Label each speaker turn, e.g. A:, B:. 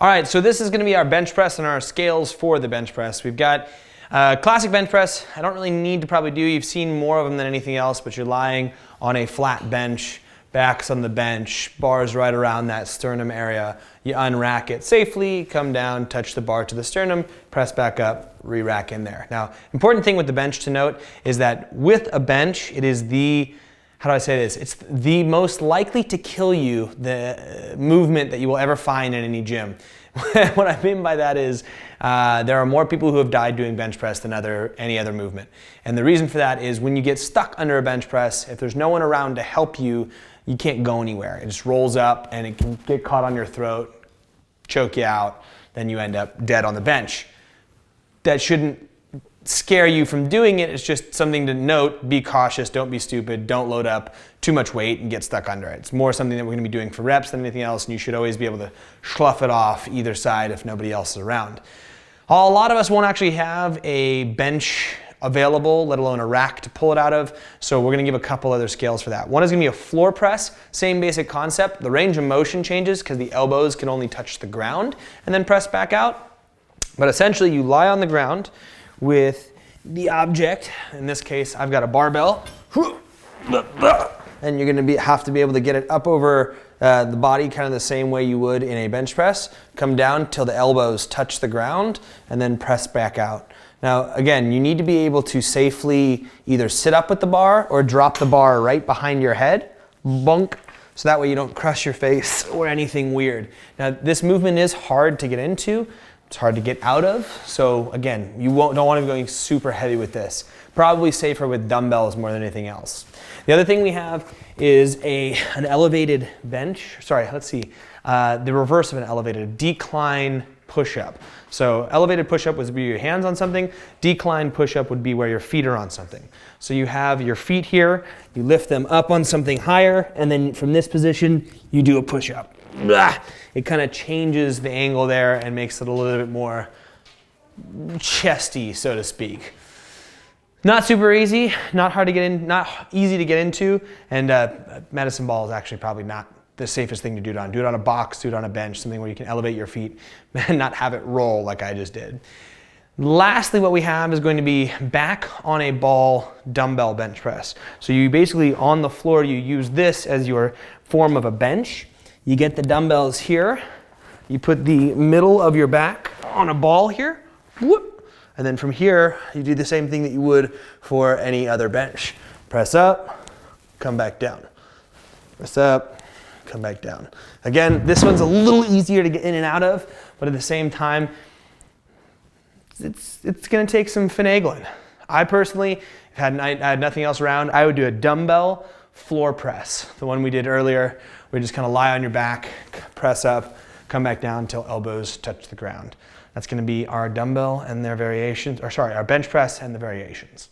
A: All right, so this is going to be our bench press and our scales for the bench press. We've got classic bench press. I don't really need to probably do. You've seen more of them than anything else, but you're lying on a flat bench, backs on the bench, bars right around that sternum area. You unrack it safely, come down, touch the bar to the sternum, press back up, re-rack in there. Now, important thing with the bench to note is that with a bench, it is the, how do I say this? It's the most likely to kill you, the movement that you will ever find in any gym. What I mean by that is there are more people who have died doing bench press than any other movement. And the reason for that is when you get stuck under a bench press, if there's no one around to help you, you can't go anywhere. It just rolls up and it can get caught on your throat, choke you out, then you end up dead on the bench. That shouldn't scare you from doing it. It's just something to note. Be cautious, don't be stupid, don't load up too much weight and get stuck under it. It's more something that we're going to be doing for reps than anything else, and you should always be able to slough it off either side if nobody else is around. A lot of us won't actually have a bench available, let alone a rack to pull it out of, so we're going to give a couple other scales for that. One is going to be a floor press, same basic concept. The range of motion changes because the elbows can only touch the ground and then press back out. But essentially you lie on the ground with the object. In this case, I've got a barbell, and you're going to have to be able to get it up over the body kind of the same way you would in a bench press. Come down till the elbows touch the ground and then press back out. Now again, you need to be able to safely either sit up with the bar or drop the bar right behind your head, bunk, so that way you don't crush your face or anything weird. Now this movement is hard to get into. It's hard to get out of, so again, you don't want to be going super heavy with this. Probably safer with dumbbells more than anything else. The other thing we have is an elevated bench, the reverse of an elevated, decline push-up. So elevated push-up would be your hands on something, decline push-up would be where your feet are on something. So you have your feet here, you lift them up on something higher, and then from this position, you do a push-up. It kind of changes the angle there and makes it a little bit more chesty, so to speak. Not super easy, not hard to get in, not easy to get into, and medicine ball is actually probably not the safest thing to do it on. Do it on a box, do it on a bench, something where you can elevate your feet and not have it roll like I just did. Lastly, what we have is going to be back on a ball dumbbell bench press. So you basically, on the floor, you use this as your form of a bench. You get the dumbbells here, you put the middle of your back on a ball here, whoop, and then from here, you do the same thing that you would for any other bench. Press up, come back down. Press up, come back down. Again, this one's a little easier to get in and out of, but at the same time, it's gonna take some finagling. I personally, if I had nothing else around, I would do a dumbbell floor press, the one we did earlier, where you just kind of lie on your back, press up, come back down until elbows touch the ground. That's going to be our dumbbell and their variations, our bench press and the variations.